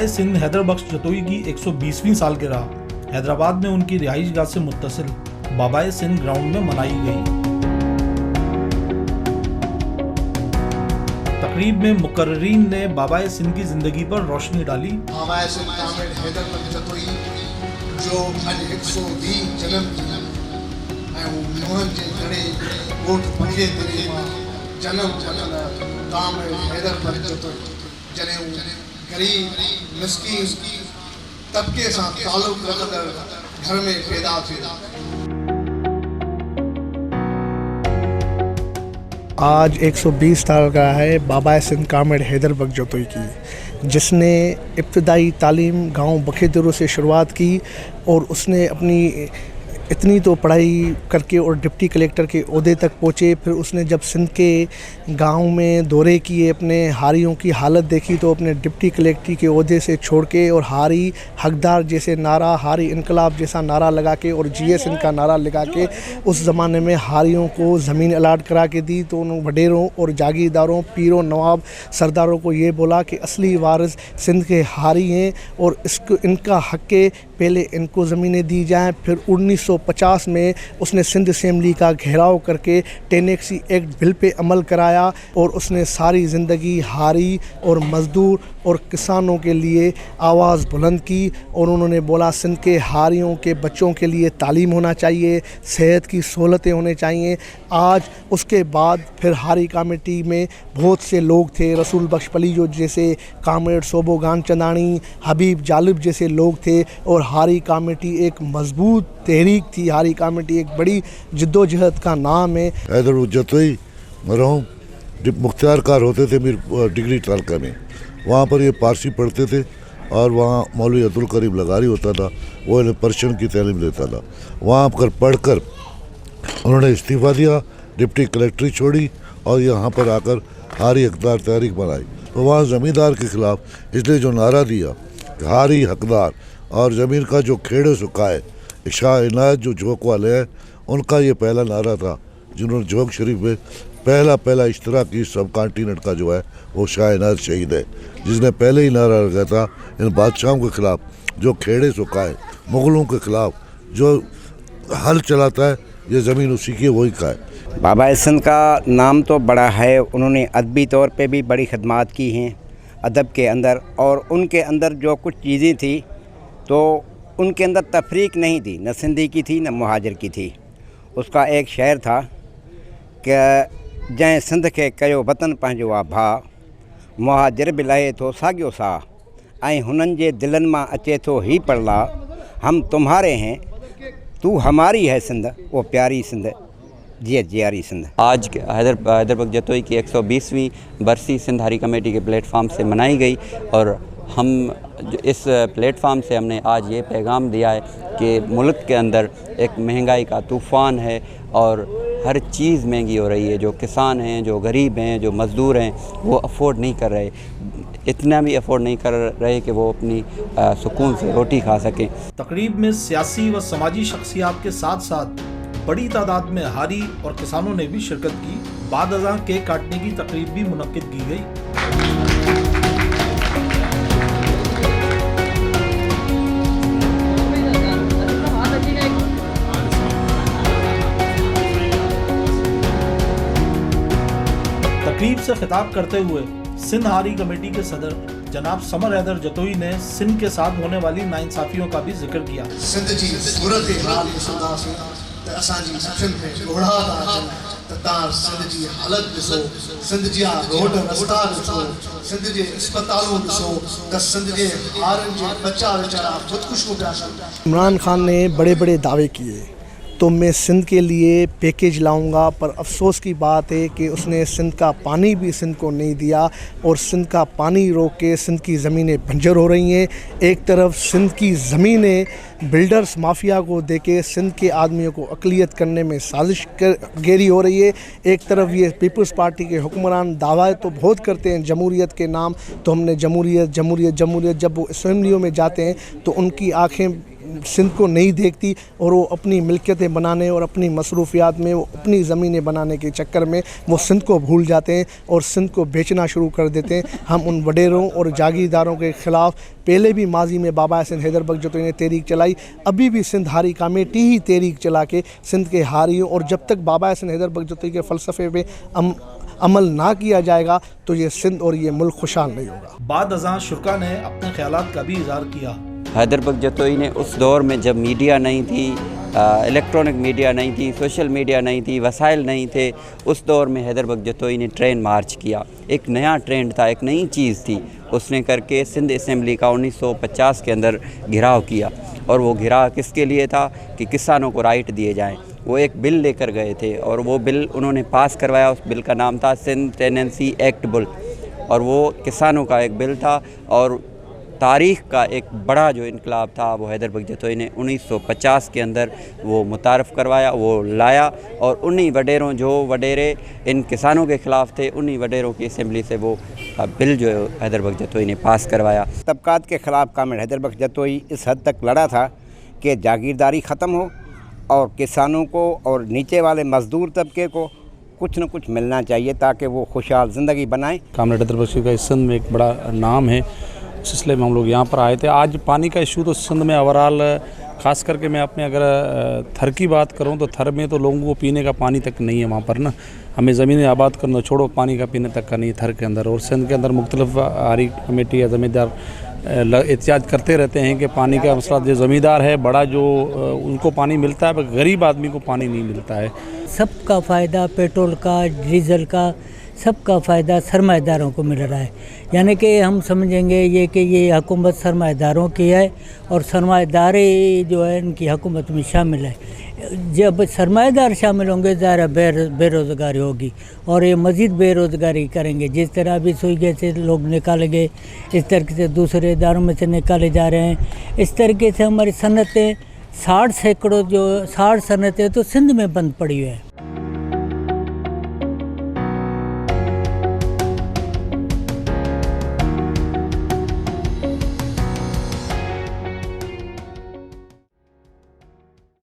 बाबाए सिंध हैदर बख्श जतोई की 120वीं सालगिरह हैदराबाद में उनकी रिहाइशगाह से मुत्तसिल बाबाए सिंध ग्राउंड में मनाई गई। तकरीब में मुकर्रिरीन ने बाबाए सिंध की जिंदगी पर रोशनी डाली। बाबाए सिंध कामिल हैदर बख्श जतोई जो अॼु 120 जनम थी ऐं मोहन जे घणे ॻोठ पंजे दिले मां जनम वठल कामिल हैदर बख्श जतोई जॾहिं गरीब मिस्कीन तबके सां ताल्लुक़ रखंदड़ घर में पैदा थिया। आज 120 साल का है बाबाए सिंध कामिल हैदर बख्श जतोई की, जिसने इब्तदाई तालीम गांव बखेदरो से शुरुआत की और उसने अपनी इतनी तो पढ़ाई करके और डिप्टी कलेक्टर के ओहदे तक पहुँचे। फिर उसने जब सिंध के गांव में दौरे किए, अपने हारियों की हालत देखी, तो अपने डिप्टी कलेक्टर के ओहदे से छोड़ के और हारी हकदार जैसे नारा, हारी इनकलाब जैसा नारा लगा के और जीए सिंध का नारा लगा के उस ज़माने में हारियों को ज़मीन अलाट करा के दी। तो उन वडेरों और जागीरदारों, पीरों, नवाब, सरदारों को ये बोला कि असली वारिस सिंध के हारी हैं और इनका हक़ के पहले इनको ज़मीनें दी जाएँ। फिर 1950 में उसने सिंध असेंबली का घेराव करके टेनेक्सी एक्ट बिल पे अमल कराया और उसने सारी ज़िंदगी हारी और मज़दूर और किसानों के लिए आवाज़ बुलंद की और उन्होंने बोला सिंध के हारियों के बच्चों के लिए तालीम होना चाहिए, सेहत की सहूलतें होने चाहिए। आज उसके बाद फिर हारी कमेटी में बहुत से लोग थे, रसूल बख्श पलीजो जैसे, कामरेड सोबो गान चंदानी, हबीब जालिब जैसे लोग थे और हारी कमेटी एक मजबूत तहरीक थी। हारी कमेटी एक बड़ी जिद्दोजहद का नाम है। हैदर बख्श जतोई मरहूम मुख्तियारकार होते थे मेरी डिग्री तालका में, वहाँ पर ये पारसी पढ़ते थे और वहाँ मौलवी अब्दुल करीम लगारी होता था, वो इन्हें पर्शियन की तालीम देता था। वहाँ पर पढ़कर उन्होंने इस्तीफ़ा दिया, डिप्टी कलेक्ट्री छोड़ी और यहाँ पर आकर हारी हकदार तहरीक बनाई। तो वहाँ ज़मींदार के ख़िलाफ़ इसलिए जो नारा दिया हारी हकदार और ज़मीन का जो खेड़े सुखाए, शाह इनायत जो झोंक वाले हैं उनका ये पहला नारा था, जिन्होंने झोंक शरीफ में पहला इश्तराकी सब कॉन्टिनेंट का जो है वो शाह इनायत शहीद है, जिसने पहले ही नारा लगाया था इन बादशाहों के ख़िलाफ़ जो खेड़े सुखाए, मुग़लों के ख़िलाफ़ जो हल चलाता है, ये ज़मीन उसी की वही का है। बाबाए सिंध का नाम तो बड़ा है, उन्होंने अदबी तौर पे भी बड़ी खदमात की हैं अदब के अंदर, और उनके अंदर जो कुछ चीज़ें थी तो उनके अंदर तफरीक नहीं थी, न सिंधी की थी न मुहाजिर की थी। उसका एक शेर था कि जैं सिंध के कयो वतन पंहिंजो आ भाउ, मुहाजिर बि लहे थो साॻियो साह, ऐं हुननि जे दिलनि मां अचे थो ही पड़ला, हम तुम्हारे हैं तू हमारी है सिंध, वो प्यारी सिंध जिया जियारी सिंध। आज हैदर बख्श जतोई की 120वीं बरसी सिंध हारी कमेटी के प्लेटफार्म से मनाई गई और हम इस प्लेटफार्म से हमने आज ये पैगाम दिया है कि मुल्क के अंदर एक महंगाई का तूफ़ान है और हर चीज़ महंगी हो रही है। जो किसान हैं, जो गरीब हैं, जो मज़दूर हैं, वो अफोर्ड नहीं कर रहे, इतना भी अफोर्ड नहीं कर रहे कि वो अपनी सुकून से रोटी खा सकें। तकरीब में सियासी व समाजी शख्सियात के साथ साथ बड़ी तादाद में हारी और किसानों ने भी शिरकत की। बाद अज़ां केक काटने की तकरीब भी मुनक्किद की गई। तकरीब से खिताब करते हुए सिंध हारी कमेटी के सदर जनाब समर हैदर जतोई ने सिंध के साथ होने वाली नाइंसाफियों का भी जिक्र किया। सिंध जी सूरत हाल ॾिसंदासीं त असांजी अखियुनि में ॻोढ़ा था अचनि त तव्हां सिंध जी हालत ॾिसो, सिंध जा रोड रस्ता ॾिसो, सिंध जे अस्पतालूं ॾिसो त सिंध जे हारनि जे बच्चा वीचारा ख़ुदकुशियूं पिया कनि। इमरान खान ने बड़े बड़े दावे किए तो मैं सिंध के लिए पैकेज लाऊंगा, पर अफसोस की बात है कि उसने सिंध का पानी भी सिंध को नहीं दिया और सिंध का पानी रोक के सिंध की ज़मीनें बंजर हो रही हैं। एक तरफ सिंध की ज़मीनें बिल्डर्स माफिया को देके सिंध के आदमियों को अक़लियत करने में साजिश गेरी हो रही है। एक तरफ ये पीपल्स पार्टी के हुक्मरान दावा तो बहुत करते हैं जमहूरियत के नाम, तो हमने जमहूरियत जमहूरियत जमहूरियत, जब वो असेंबलियों में जाते हैं तो उनकी आँखें सिंध को नहीं देखती और वो अपनी मिल्कियतें बनाने और अपनी मसरूफियात में वो अपनी ज़मीनें बनाने के चक्कर में वो सिंध को भूल जाते हैं और सिंध को बेचना शुरू कर देते हैं। हम उन वडेरों और जागीरदारों के ख़िलाफ़ पहले भी माजी में बाबा हसन हैदर बख्श जतोई ने तहरीक चलाई, अभी भी सिंध हारी कमेटी ही तहरीक चला के सिंध के हारी हो, और जब तक बाबा हसन हैदर बख्श जतोई के फ़लसफ़े पे अमल ना किया जाएगा तो ये सिंध और ये मुल्क खुशहाल नहीं होगा। बाद अज़ां शुरका ने अपने ख्यालात का भी इज़हार किया। हैदर बख्श जतोई ने उस दौर में जब मीडिया नहीं थी, इलेक्ट्रॉनिक मीडिया नहीं थी, सोशल मीडिया नहीं थी, वसाइल नहीं थे, उस दौर में हैदर बख्श जतोई ने ट्रेन मार्च किया। एक नया ट्रेंड था, एक नई चीज़ थी, उसने करके सिंध असेंबली का 1950 के अंदर घिराव किया। और वो घिराव किसके लिए था कि किसानों को राइट दिए जाएं। वो एक बिल लेकर गए थे और वो बिल उन्होंने पास करवाया। उस बिल का नाम था सिंध टेनेंसी एक्ट बिल, और वो किसानों का एक बिल था। और तारीख़ का एक बड़ा जो इनकलाब था वो हैदर बख्श जतोई ने 1950 के अंदर वो मुतारफ़ करवाया, वो लाया। और उन्हीं वडेरों, जो वडेरे इन किसानों के ख़िलाफ़ थे, उन्हीं वडेरों की असेंबली से वो बिल जो हैदर बख्श जतोई ने पास करवाया। तबकात के ख़िलाफ़ कामिल हैदर बख्श जतोई इस हद तक लड़ा था कि जागीरदारी ख़त्म हो और किसानों को और नीचे वाले मज़दूर तबके को कुछ न कुछ मिलना चाहिए ताकि वो खुशहाल ज़िंदगी बनाएं। कामिल हैदर बख्श का इस सिंध में एक बड़ा नाम है, इस सिलसिले में हम लोग यहाँ पर आए थे। आज पानी का इशू तो सिंध में ओवरऑल, ख़ास करके मैं अपने अगर थर की बात करूँ तो थर में तो लोगों को पीने का पानी तक नहीं है वहाँ पर ना। हमें ज़मीनें आबाद करना छोड़ो, पानी का पीने तक का नहीं थर के अंदर। और सिंध के अंदर मुख्तलिफ हारी कमेटी या ज़मींदार एहतियाज करते रहते हैं कि पानी का मसला, जो ज़मींदार है बड़ा, जो उनको पानी मिलता है, गरीब आदमी को पानी नहीं मिलता है। सबका फ़ायदा पेट्रोल का, डीज़ल का, सबका फ़ायदा सरमाएदारों को मिल रहा है। यानी कि हम समझेंगे ये कि ये हुकूमत सरमाएदारों की है और सरमाएदारी जो है इनकी हुकूमत में शामिल है। जब सरमाएदार शामिल होंगे ज़ाहिर बेरोज़गारी होगी और ये मज़ीद बेरोज़गारी करेंगे। जिस तरह अभी सुईगे से लोग निकाले गए, इस तरीके से दूसरे इदारों में से निकाले जा रहे हैं। इस तरीके से हमारी सनतें 60 सैकड़ों जो 60 सनतें तो सिंध में बंद पड़ी हुई है।